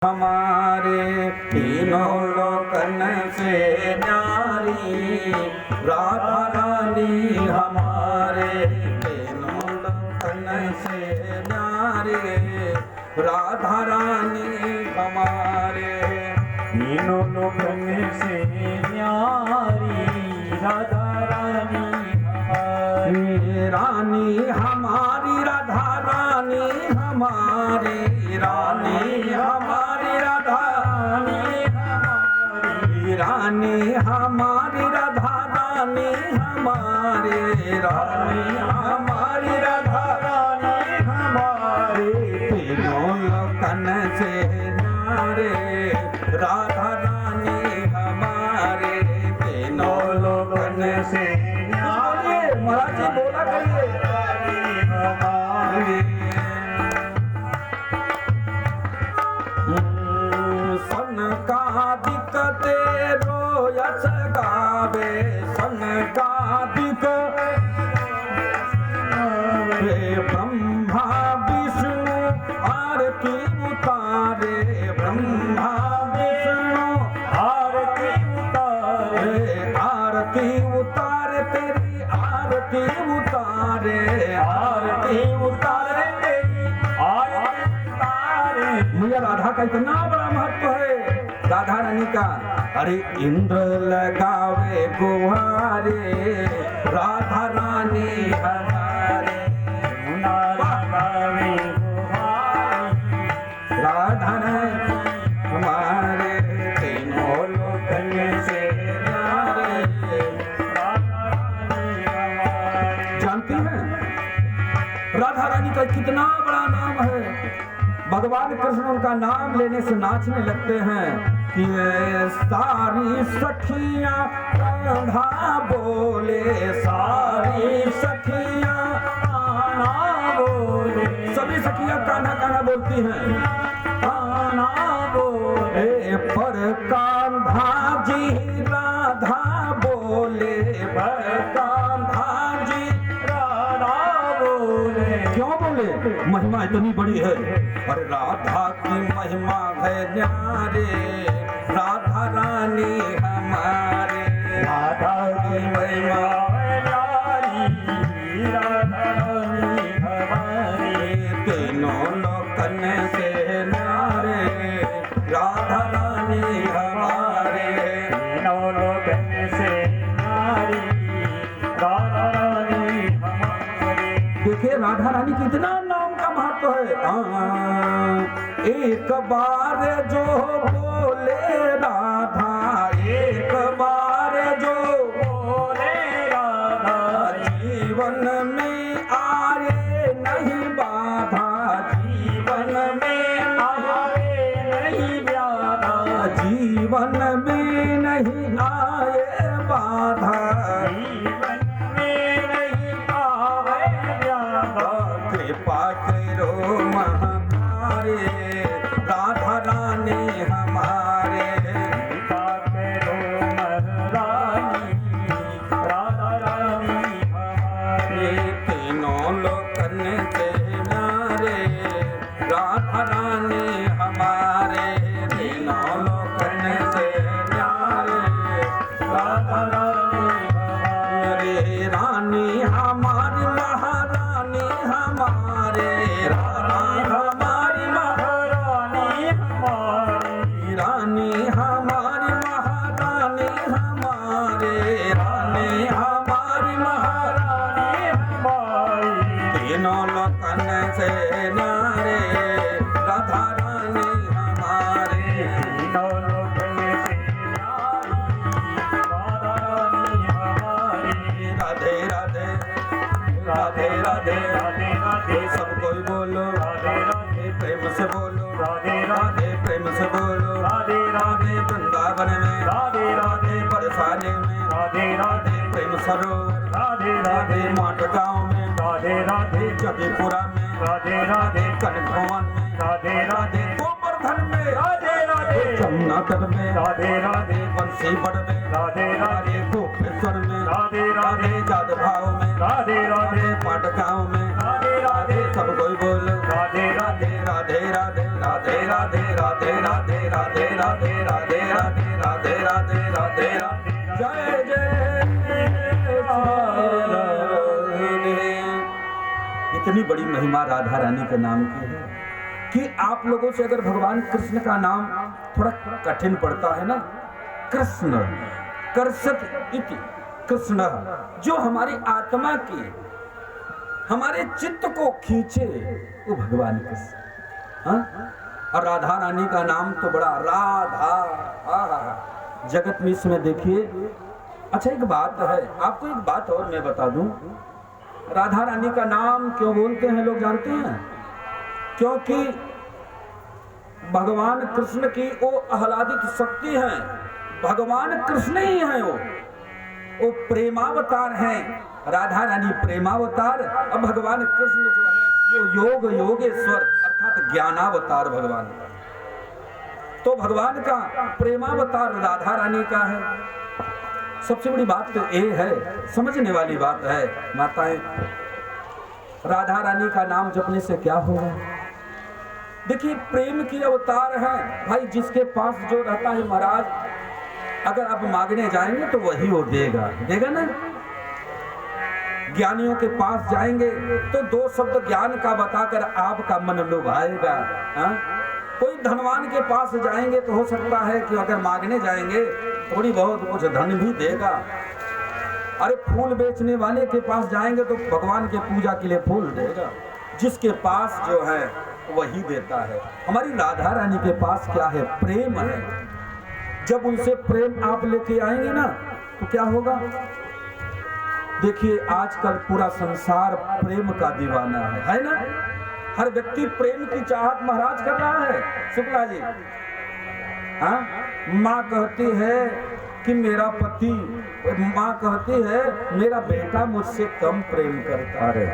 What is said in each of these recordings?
हमारे तीनों लोकन से न्यारी राधा रानी हमारे तीनों लोकन से न्यारे राधा रानी हमारे तीनों लोकन से न्यारी राधा रानी हमारी रानी हमारी राधा रानी हमारी रानी हमारी राधा रानी हमारी राधा रानी हमारे रानी हमारी राधा रानी हमारे तीनों लोकन से न्यारे राधा रानी हमारे तीनों लोकन से न्यारे। महाराज जी बोला करिए हमारे सनकादिक तेरो यश गावे सनकादिक ब्रह्मा विष्णु आरती उतारे ब्रह्मा विष्णु आरती उतारे आरती उतारे तेरी आरती उतारे आरती उतारे तेरी आरती उतारे। मुझे राधा का इतना बड़ा महत्व है राधा रानी का। अरे इंद्र लगावे गुहारे राधा रानी हमारे मुना लगावे गुहारे राधा रानी हमारे तीनों लोकन से न्यारे राधा रानी हमारी। जानती हैं राधा रानी का कितना बड़ा नाम है। भगवान कृष्ण उनका नाम लेने से नाचने लगते हैं कि सारी सखियां राधा बोले सारी सखियां कान्हा बोले सभी सखियां कान्हा कान्हा बोलती हैं कान्हा बोले पर कान्हा जी राधा बोले पर कान्हा जी राधा बोले। क्यों बोले? महिमा इतनी बड़ी है। अरे राधा की महिमा है न्यारे राधा रानी हमारे राधा की महिमा न्यारी राधा रानी हमारी तीनों लोकन से न्यारे राधा रानी हमारे तीनों लोकन से न्यारी राधा रानी हमारी। देखिए राधा रानी की इतना नाम का महत्व है। एक बार जो बोले राधा एक बार जो बोले राधा जीवन में आए नहीं बाधा जीवन में आवे नहीं व्याधा जीवन में नहीं आए बाधा जीवन में नहीं आवे व्याधा। कृपा करो महातारे राधा रानी हमारे कृपा करो महारानी राधा रानी हमारी। तीनों लोकन से न्यारे राधा रानी हमारे तीनों लोकन से न्यारे राधा रानी हमारे रानी हमारी महारानी हमारे रानी हमारी महारानी हमारी रानी हमारी महारानी हमारे रानी हमारी महारानी हमारी। तीनों लोकन से न्यारे राधा रानी हमारे तीनों लोकन से न्यारी राधा रानी हमारी। राधे राधे राधे राधे राधे राधे सब कोई बोलो राधे राधे प्रेम से बोलो राधे राधे प्रेम से बोलो राधे राधे वृंदावन में राधे राधे बरसाने में राधे राधे प्रेम सरोवर राधे राधे माट गांव में राधे राधे जबीपुरा में राधे राधे कनक भवन में राधे राधे गोवर्धन में राधे राधे जमुनागढ़ में राधे राधे बंसीगढ़ में राधे राधे गोपेश्वर में राधे राधे जादव भाव में राधे राधे पाटगांव में राधे राधे राधे सब कोई बोल राधे राधे राधे राधे राधे राधे राधे राधे राधे राधे राधे राधे राधे राधे राधे राधे जय जय राधे। इतनी बड़ी महिमा राधा रानी के नाम की है कि आप लोगों से अगर भगवान कृष्ण का नाम थोड़ा कठिन पड़ता है ना, कृष्ण कर्षत इति कृष्ण, जो हमारी आत्मा की हमारे चित्त को खींचे वो भगवान कृष्ण। हाँ? और राधा रानी का नाम तो बड़ा राधा जगत में इसमें देखिए। अच्छा एक बात है, आपको एक बात और मैं बता दूं, राधा रानी का नाम क्यों बोलते हैं लोग जानते हैं? क्योंकि भगवान कृष्ण की वो आह्लादित शक्ति है, भगवान कृष्ण ही है वो प्रेमावतार हैं। राधा रानी प्रेमावतार और भगवान कृष्ण जो है वो योग योगेश्वर अर्थात ज्ञानावतार भगवान का। तो भगवान का प्रेमावतार राधा रानी का है। सबसे बड़ी बात तो ये है, समझने वाली बात है माताएं, राधा रानी का नाम जपने से क्या होगा? देखिए प्रेम की अवतार है भाई, जिसके पास जो रहता है महाराज, अगर आप मांगने जाएंगे तो वही वो देगा, देगा ना। ज्ञानियों के पास जाएंगे तो दो शब्द ज्ञान का बताकर आपका मन लुभाएगा। कोई धनवान के पास जाएंगे तो हो सकता है कि अगर मांगने जाएंगे थोड़ी बहुत कुछ धन भी देगा। अरे फूल बेचने वाले के पास जाएंगे तो भगवान के पूजा के लिए फूल देगा। जिसके पास जो है वही देता है। हमारी राधा रानी के पास क्या है? प्रेम है। जब उनसे प्रेम आप लेके आएंगे ना तो क्या होगा? देखिए आजकल पूरा संसार प्रेम का दीवाना है ना। हर व्यक्ति प्रेम की चाहत महाराज कर रहा है। शुक्ला जी, हाँ, माँ कहती है कि मेरा पति, माँ कहती है मेरा बेटा मुझसे कम प्रेम करता है।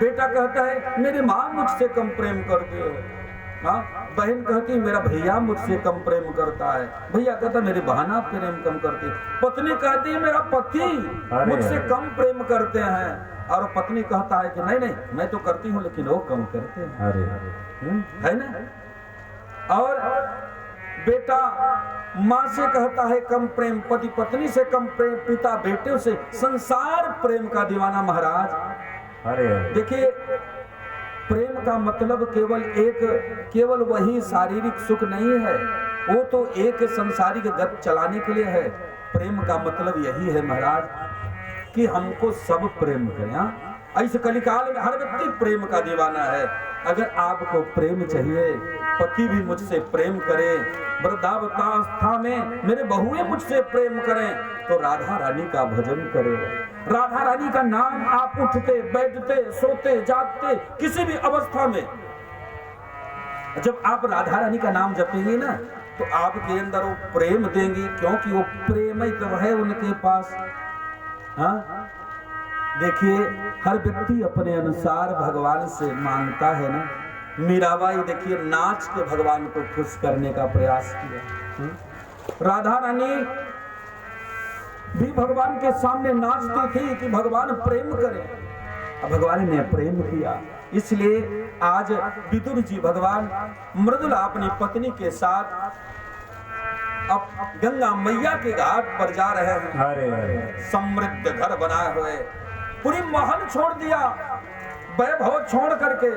बेटा कहता है मेरी माँ मुझसे कम प्रेम करती है। हाँ, बहन कहती मेरा भैया मुझसे कम प्रेम करता है। भैया कहता मेरी बहना प्रेम कम करती है। पत्नी कहती है मेरा पति मुझसे कम प्रेम करते हैं। और पत्नी कहता है कि नहीं नहीं मैं तो करती हूँ लेकिन वो कम करते हैं। है ना। और बेटा माँ से कहता है कम प्रेम, पति पत्नी से कम प्रेम, पिता बेटे से, संसार प्रेम का दीवाना महाराज। देखिए प्रेम का मतलब केवल वही शारीरिक सुख नहीं है, वो तो एक संसारिक गति चलाने के लिए है। प्रेम का मतलब यही है महाराज कि हमको सब प्रेम करें। ऐसे कलिकाल में हर व्यक्ति प्रेम का दीवाना है। अगर आपको प्रेम चाहिए, पति भी मुझसे प्रेम करे, वृद्धावस्था में मेरे बहुएं मुझसे प्रेम करें, तो राधा रानी का भजन करें। राधा रानी का नाम आप उठते बैठते सोते जागते किसी भी अवस्था में जब आप राधा रानी का नाम जपेंगे ना तो आपके अंदर वो प्रेम देंगी, क्योंकि वो प्रेम ही तो है उनके पास। हाँ, देखिए हर व्यक्ति अपने अनुसार भगवान से मांगता है ना। मीराबाई देखिए नाच के भगवान को खुश करने का प्रयास किया। राधा रानी भी भगवान के सामने नाचती थी कि भगवान प्रेम करें, अब भगवान ने प्रेम किया। इसलिए आज विदुर जी भगवान मृदुला अपनी पत्नी के साथ अब गंगा मैया के घाट पर जा रहे हैं। समृद्ध घर बनाए हुए, पूरी महल छोड़ दिया, वैभव छोड़ करके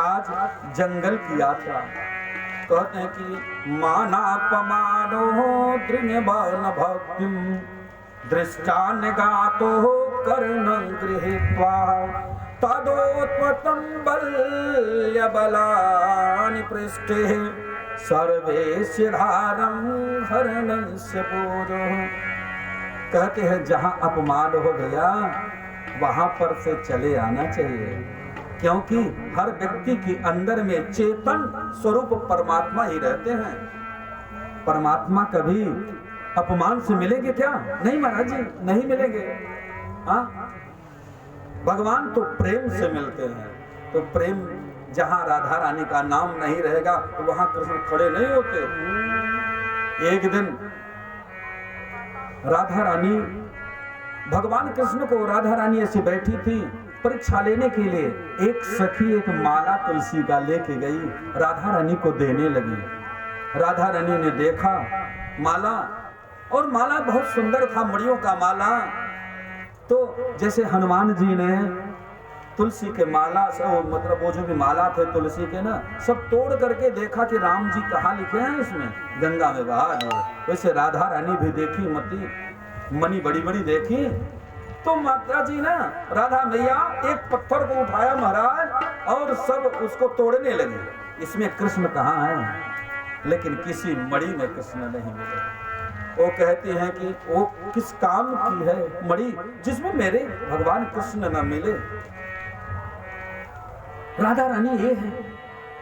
आज जंगल की यात्रा। कहते हैं कि मानापमानो तृणवन भक्तिम दृष्टान गातो कर्णं गृहीत्वा तदोत्पतं बल्य बलानि पृष्ठे सर्वेस्य धारं हरणस्य पूरो। कहते हैं जहां अपमान हो गया वहां पर से चले आना चाहिए, क्योंकि हर व्यक्ति के अंदर में चेतन स्वरूप परमात्मा ही रहते हैं। परमात्मा कभी अपमान से मिलेंगे क्या? नहीं महाराज जी, नहीं मिलेंगे। हाँ, भगवान तो प्रेम से मिलते हैं। तो प्रेम जहां राधा रानी का नाम नहीं रहेगा तो वहां कृष्ण खड़े नहीं होते। एक दिन राधा रानी, भगवान कृष्ण को राधा रानी ऐसी बैठी थी परीक्षा लेने के लिए एक सखी एक माला तुलसी का लेके गई, राधा रानी को देने लगी। राधा रानी ने देखा माला, और माला बहुत सुंदर था, मड़ियों का माला। तो जैसे हनुमान जी ने तुलसी के माला से, मतलब वो जो भी माला थे तुलसी के ना, सब तोड़ करके देखा कि राम जी कहाँ लिखे हैं इसमें, गंगा में बहा दिए। वैसे राधा रानी भी देखी मनी बड़ी बड़ी देखी, तो माता जी ना राधा मैया एक पत्थर को उठाया महाराज और सब उसको तोड़ने लगे। इसमें कृष्ण कहाँ है? लेकिन किसी मणि में कृष्ण नहीं मिले। वो कहते हैं कि वो किस काम की है मणि जिसमें मेरे भगवान कृष्ण न मिले। राधा रानी ये है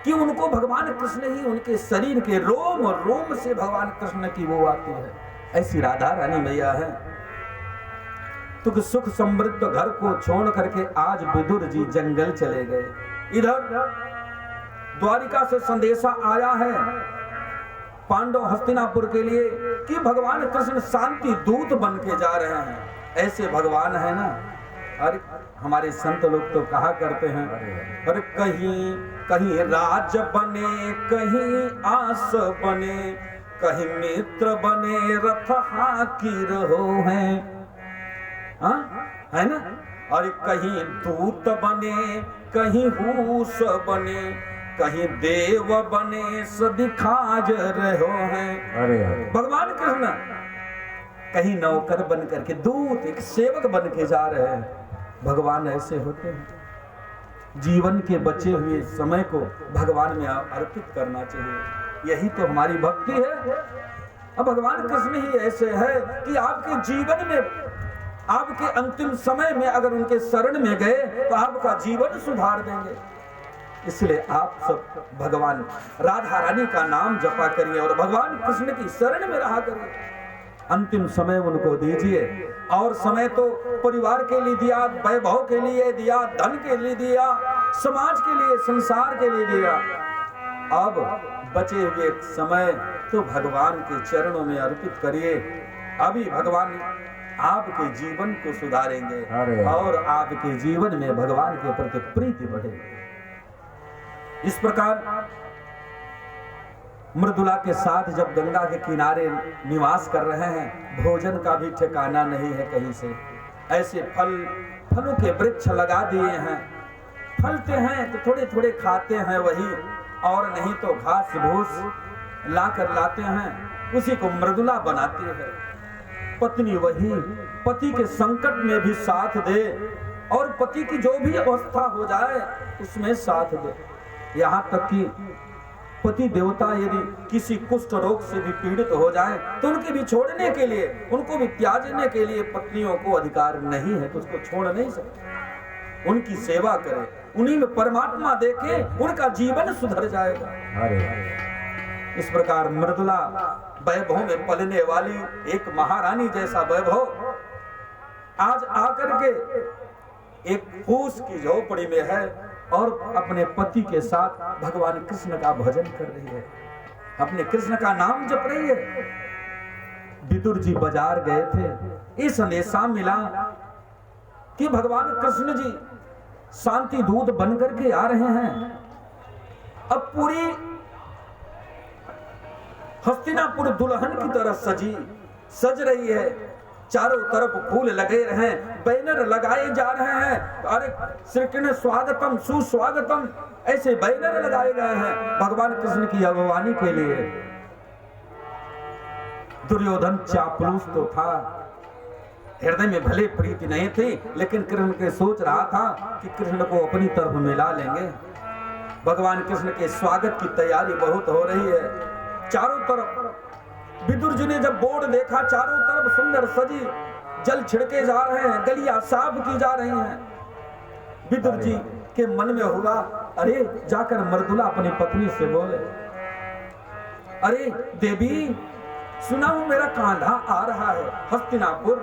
कि उनको भगवान कृष्ण ही उनके शरीर के रोम और रोम से भगवान कृष्ण की वो आती है। ऐसी राधा रानी मैया है। तो सुख समृद्ध घर को छोड़ करके आज विदुर जी जंगल चले गए। इधर द्वारिका से संदेशा आया है पांडव हस्तिनापुर के लिए कि भगवान कृष्ण शांति दूत बन के जा रहे हैं। ऐसे भगवान है ना। अरे हमारे संत लोग तो कहा करते हैं, अरे कहीं कहीं राज बने, कहीं आस बने, कहीं मित्र बने, रथ हाकिर हो हैं, है ना। और कहीं दूत बने, कहीं हूस बने, कहीं देव बने, सदिखाज रहो हैं। अरे भगवान कृष्ण कहीं नौकर बन करके, दूत एक सेवक बन के जा रहे हैं। भगवान ऐसे होते हैं। जीवन के बचे हुए समय को भगवान में अर्पित करना चाहिए। यही तो हमारी भक्ति है। अब भगवान कृष्ण ही ऐसे है कि आपके जीवन में, आपके अंतिम समय में अगर उनके शरण में गए तो आपका जीवन सुधार देंगे। इसलिए आप सब भगवान राधा रानी का नाम जपा करिए और भगवान कृष्ण की शरण में रहा करिए। अंतिम समय उनको दीजिए। और समय तो परिवार के लिए दिया, वैभव के लिए दिया, धन के लिए दिया, समाज के लिए, संसार के लिए दिया। अब बचे हुए समय तो भगवान के चरणों में अर्पित करिए। अभी भगवान आपके जीवन को सुधारेंगे और आपके जीवन में भगवान के प्रति प्रीति बढ़ेगी। इस प्रकार मृदुला के साथ जब गंगा के किनारे निवास कर रहे हैं, भोजन का भी ठिकाना नहीं है कहीं से। ऐसे फलों के वृक्ष लगा दिए हैं, फलते हैं तो थोड़े थोड़े खाते हैं वही, और नहीं तो घास भूस लाकर लाते हैं, उसी को मृदुला बनाती है। पत्नी वही पति के संकट में भी साथ दे और पति की जो भी अवस्था हो जाए उसमें साथ दे। यहाँ तक कि पति देवता यदि किसी कुष्ठ रोग से भी पीड़ित हो जाए तो उनके भी छोड़ने के लिए, उनको भी त्यागने के लिए पत्नियों को अधिकार नहीं है, तो उसको छोड़ नहीं सकते। उनकी सेवा करें, उन्हीं में परमात्मा देखे, उनका जीवन सुधर जाएगा। इस प्रकार मृदुला वैभव में पलने वाली एक महारानी जैसा वैभव आज आकर के एक फूस की झोपड़ी में है और अपने पति के साथ भगवान कृष्ण का भजन कर रही है, अपने कृष्ण का नाम जप रही है। विदुर जी बाजार गए थे, ये संदेशा मिला कि भगवान कृष्ण जी शांति दूत बनकर के आ रहे हैं। अब पूरी हस्तिनापुर दुल्हन की तरह सज रही है, चारों तरफ फूल लगे रहे, बैनर लगाए जा रहे हैं। अरे श्री कृष्ण स्वागतम सुस्वागतम, ऐसे बैनर लगाए गए हैं भगवान कृष्ण की अगवानी के लिए। दुर्योधन चापलूस तो था, हृदय में भले प्रीति नहीं थी, लेकिन कृष्ण के सोच रहा था कि कृष्ण को अपनी तरफ मिला लेंगे। भगवान कृष्ण के स्वागत की तैयारी बहुत हो रही है। चारों तरफ विदुर जी ने जब बोर्ड देखा, चारों तरफ सुंदर सजी जल छिड़के जा रहे हैं, गलियां साफ की जा रही हैं। विदुर जी के मन में हुआ, अरे जाकर मृदुला अपनी पत्नी से बोले, अरे देवी सुना हूं मेरा कांधा आ रहा है हस्तिनापुर,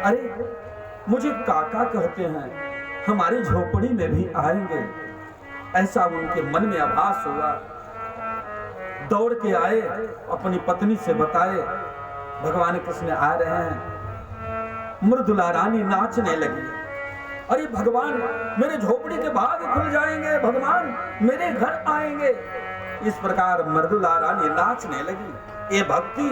अरे मुझे काका कहते हैं, हमारी झोपड़ी में भी आएंगे। ऐसा उनके मन में आभास हुआ। दौड़ के आए, अपनी पत्नी से बताए भगवान कृष्ण आ रहे हैं। मृदुला रानी नाचने लगी। अरे भगवान, मेरे झोपड़ी के भाग खुल जाएंगे, भगवान मेरे घर आएंगे। इस प्रकार मृदुला रानी नाचने लगी। ये भक्ति।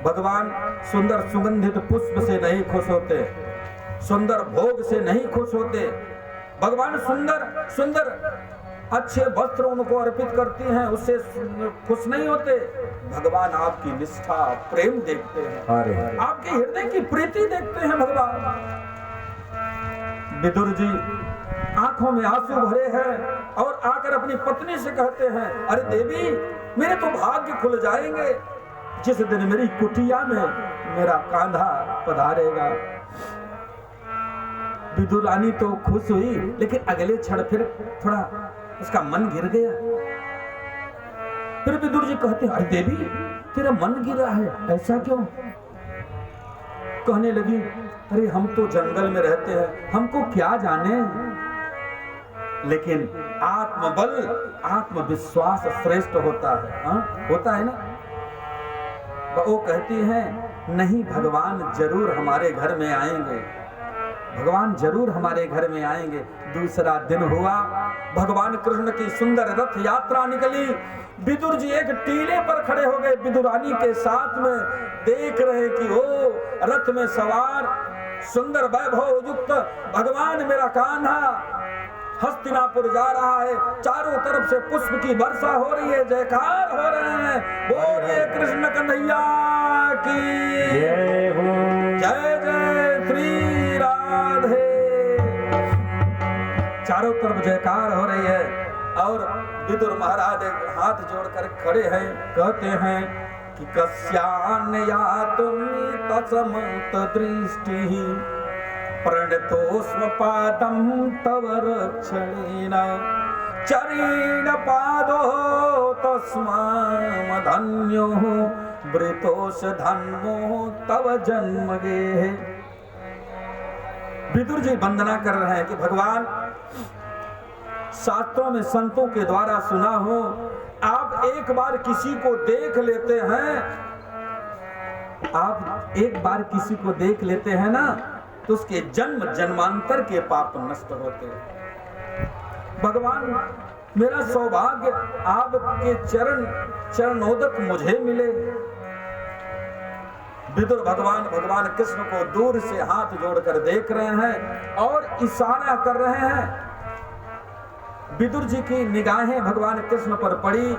भगवान सुंदर सुगंधित पुष्प से नहीं खुश होते, सुंदर भोग से नहीं खुश होते। भगवान सुंदर सुंदर अच्छे वस्त्र उनको अर्पित करती हैं, उससे खुश नहीं होते। भगवान आपकी निष्ठा प्रेम देखते हैं, आपके हृदय की प्रीति देखते हैं। भगवान विदुर जी आंखों में आंसू भरे हैं और आकर अपनी पत्नी से कहते हैं, अरे देवी, मेरे तो भाग्य खुल जाएंगे जिस दिन मेरी कुटिया में मेरा कांधा पधारेगा। विदुर रानी तो खुश हुई, लेकिन अगले क्षण फिर थोड़ा उसका मन गिर गया। फिर विदुर जी कहते हैं, अरे देवी, तेरा मन गिरा है, ऐसा क्यों? कहने लगी, अरे हम तो जंगल में रहते हैं, हमको क्या जाने, लेकिन आत्मबल आत्मविश्वास श्रेष्ठ होता है। होता है ना। वो कहती हैं, नहीं, भगवान जरूर हमारे घर में आएंगे, भगवान जरूर हमारे घर में आएंगे। दूसरा दिन हुआ, भगवान कृष्ण की सुंदर रथ यात्रा निकली। विदुर जी एक टीले पर खड़े हो गए विदुरानी के साथ में, देख रहे कि ओ रथ में सवार सुंदर वैभव युक्त भगवान मेरा कान्हा हस्तिनापुर जा रहा है। चारों तरफ से पुष्प की वर्षा हो रही है, जयकार हो रहे हैं, बोलिए कृष्ण कन्हैया की जय हो, जय जय श्री राधे। चारों तरफ जयकार हो रही है और विदुर महाराज हाथ जोड़कर खड़े हैं, कहते हैं कि कस्यान्या तुमी तस्मत दृष्टि प्रणतोस्म पादं तव रक्षणेन चरेण पादो तस्माम धन्यो वृतोष धन्मो तव जन्मगे। विदुर जी वंदना कर रहे हैं कि भगवान, शास्त्रों में संतों के द्वारा सुना हो, आप एक बार किसी को देख लेते हैं, आप एक बार किसी को देख लेते हैं ना, तो उसके जन्म जन्मांतर के पाप नष्ट होते हैं। भगवान, मेरा सौभाग्य आपके चरणोदक मुझे मिले। विदुर भगवान कृष्ण को दूर से हाथ जोड़कर देख रहे हैं और इशारा कर रहे हैं। विदुर जी की निगाहें भगवान कृष्ण पर पड़ी।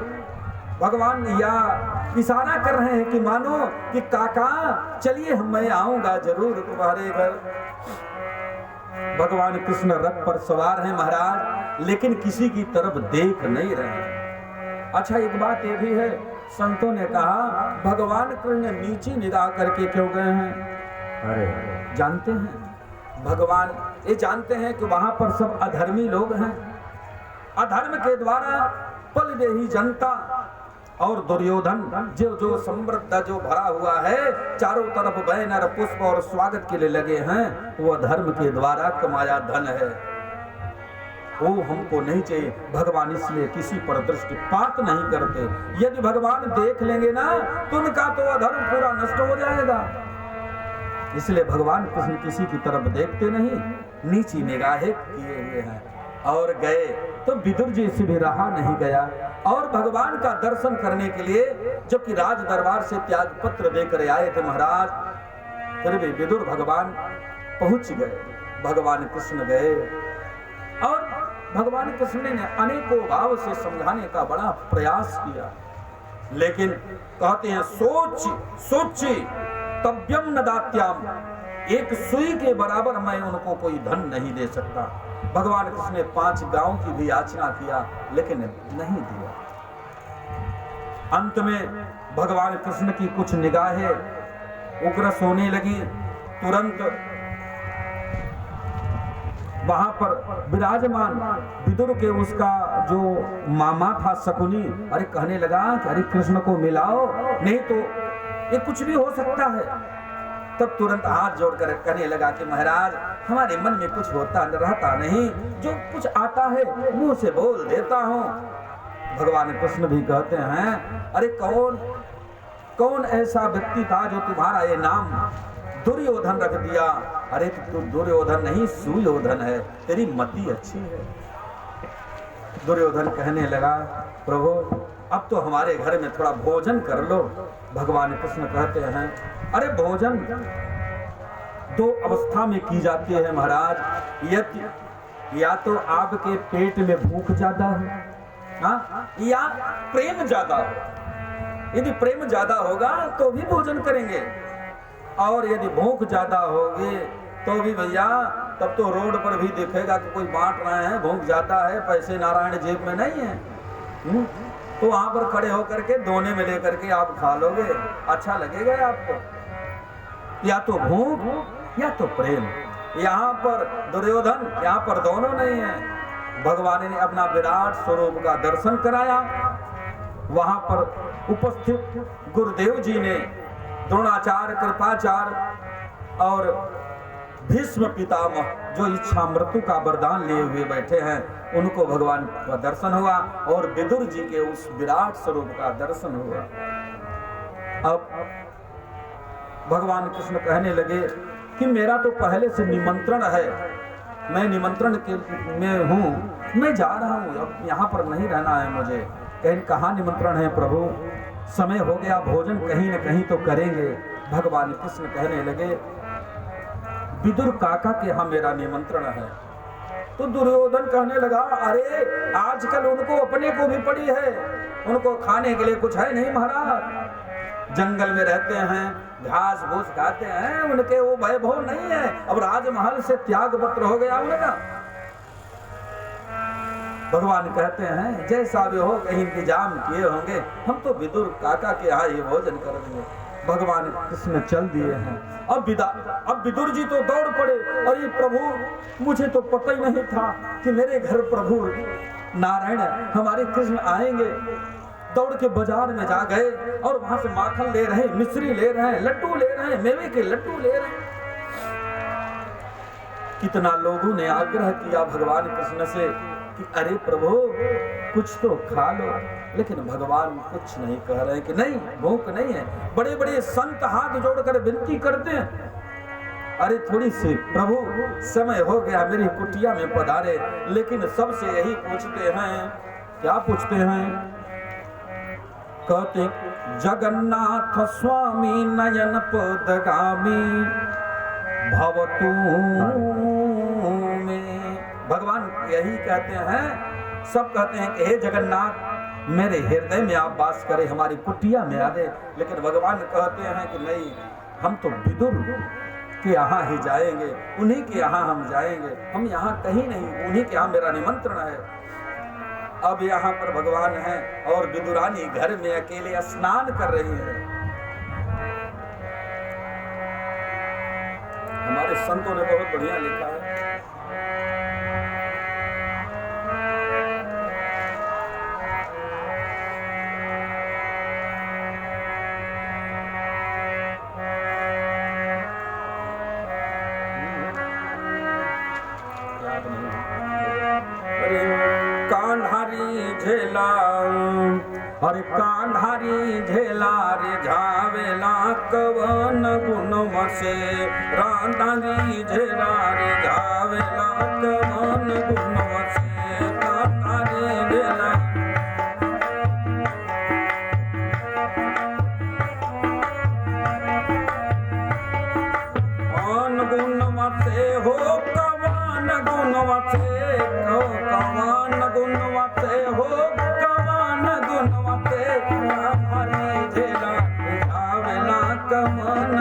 भगवान या इशारा कर रहे हैं कि मानो कि काका चलिए, मैं आऊंगा जरूर तुम्हारे घर। भगवान कृष्ण रथ पर सवार हैं महाराज, लेकिन किसी की तरफ देख नहीं रहे। अच्छा, एक बात ये भी है, संतों ने कहा भगवान कृष्ण नीचे निगाह करके क्यों गए हैं? अरे जानते हैं, भगवान ये जानते हैं कि वहां पर सब अधर्मी लोग हैं। अधर्म के द्वारा पलदेही जनता और दुर्योधन जो समृद्ध जो भरा हुआ है, चारों तरफ बैनर पुष्प और स्वागत के लिए लगे हैं, वो धर्म के द्वारा कमाया धन है, वो हमको नहीं चाहिए। भगवान इसलिए किसी पर दृष्टिपात नहीं करते। यदि भगवान देख लेंगे ना, तो उनका तो अधर्म पूरा नष्ट हो जाएगा। इसलिए भगवान कृष्ण किसी की तरफ देखते नहीं, नीची निगाहें किए हुए हैं और गए। तो विदुर जी से भी रहा नहीं गया और भगवान का दर्शन करने के लिए, जबकि राज दरबार से त्याग पत्र देकर आए थे महाराज, फिर भी विदुर भगवान पहुंच गए। भगवान कृष्ण गए और भगवान कृष्ण ने अनेकों भाव से समझाने का बड़ा प्रयास किया, लेकिन कहते हैं सोची तव्यम न दात्याम, एक सुई के बराबर मैं उनको कोई धन नहीं दे सकता। भगवान कृष्ण ने 5 गांव की भी याचना किया, लेकिन नहीं दिया। अंत में भगवान कृष्ण की कुछ निगाहें उग्रस होने लगी। तुरंत वहां पर विराजमान विदुर के उसका जो मामा था शकुनी, अरे कहने लगा कि अरे कृष्ण को मिलाओ, नहीं तो ये कुछ भी हो सकता है। तब तुरंत हाथ जोड़कर कहने लगा कि महाराज, हमारे मन में कुछ होता रहता नहीं, जो कुछ आता है मुंह से बोल देता हूँ। भगवान कृष्ण भी कहते हैं, अरे कौन ऐसा व्यक्ति था जो तुम्हारा ये नाम दुर्योधन रख दिया। अरे तू दुर्योधन नहीं सुयोधन है, तेरी मति अच्छी है। दुर्योधन कहने लगा, प्रभु अब तो हमारे घर में थोड़ा भोजन कर लो। भगवान कृष्ण कहते हैं, अरे भोजन दो अवस्था में की जाती है महाराज। या तो आपके पेट में भूख ज्यादा है, हाँ, या प्रेम ज्यादा हो। यदि प्रेम ज्यादा होगा तो भी भोजन करेंगे, और यदि भूख ज्यादा होगी तो भी भैया तब तो रोड पर भी देखेगा कि कोई बांट रहे हैं, भूख ज्यादा है, पैसे नारायण जेब में नहीं है, तो वहां पर खड़े होकर के दोने में लेकर के आप खा लोगे, अच्छा लगेगा आपको। या तो भूख या तो प्रेम। यहाँ पर दुर्योधन, यहाँ पर दोनों नहीं है। भगवान ने अपना विराट स्वरूप का दर्शन कराया। वहां पर उपस्थित गुरुदेव जी ने द्रोणाचार्य, कृपाचार्य और भीष्म पितामह जो इच्छा मृत्यु का वरदान लिए हुए बैठे हैं, उनको भगवान का दर्शन हुआ और विदुर जी के उस विराट स्वरूप का दर्शन हुआ। अब भगवान कृष्ण कहने लगे कि मेरा तो पहले से निमंत्रण है, मैं निमंत्रण के में हूँ, मैं जा रहा हूँ, अब यहाँ पर नहीं रहना है मुझे। कहीं कहाँ निमंत्रण है प्रभु, समय हो गया, भोजन कहीं न कहीं तो करेंगे। भगवान कृष्ण कहने लगे, विदुर काका के यहाँ मेरा निमंत्रण है। तो दुर्योधन कहने लगा, अरे आजकल उनको अपने को भी पड़ी है, उनको खाने के लिए कुछ है नहीं महाराज, जंगल में रहते हैं, घास भूस खाते हैं, उनके वो वैभव नहीं है, अब राजमहल से त्याग पत्र हो गया उनका। भगवान कहते हैं जैसा भी हो, कहीं इंतजाम किए होंगे, हम तो विदुर काका के यहाँ ये भोजन कर देंगे। भगवान कृष्ण चल दिए हैं। अब विदुर जी तो दौड़ पड़े, अरे प्रभु मुझे तो पता ही नहीं था कि मेरे घर प्रभु नारायण हमारे कृष्ण आएंगे। दौड़ के बाजार में जा गए और वहां से माखन ले रहे, मिश्री ले रहे हैं, लड्डू ले रहे हैं, मेवे के लड्डू ले रहे हैं। कितना लोगों ने आग्रह किया भगवान कृष्ण से कि अरे प्रभु कुछ तो खा लो, लेकिन भगवान कुछ नहीं कह रहे कि नहीं, भूख नहीं है। बड़े बड़े संत हाथ जोड़कर विनती करते हैं, अरे थोड़ी सी प्रभु समय हो गया, मेरी कुटिया में पधारे। लेकिन सबसे यही पूछते हैं, क्या पूछते हैं? कहते जगन्नाथ स्वामी नयन पदगामी भवतु में। भगवान यही कहते हैं, सब कहते हैं कि हे जगन्नाथ मेरे हृदय में आप वास करें, हमारी कुटिया में आ गए। लेकिन भगवान कहते हैं कि नहीं, हम तो विदुर के यहाँ ही जाएंगे, उन्हीं के यहाँ हम जाएंगे, हम यहाँ कहीं नहीं, उन्हीं के यहाँ मेरा निमंत्रण है। अब यहाँ पर भगवान हैं और विदुरानी घर में अकेले स्नान कर रही है। हमारे संतों ने बहुत बढ़िया लिखा है, झेला अरे कान्हारी झेला रे झावेला कवन गुण वसे, राधारी झेला रे झावेला कवन गुण वसे, कान्हारी झेला कवन गुण वसे हो, कवन गुण वसे, कवन गुण वसे हो, कवन गुण वसे, हमारी झेला आवेला कवन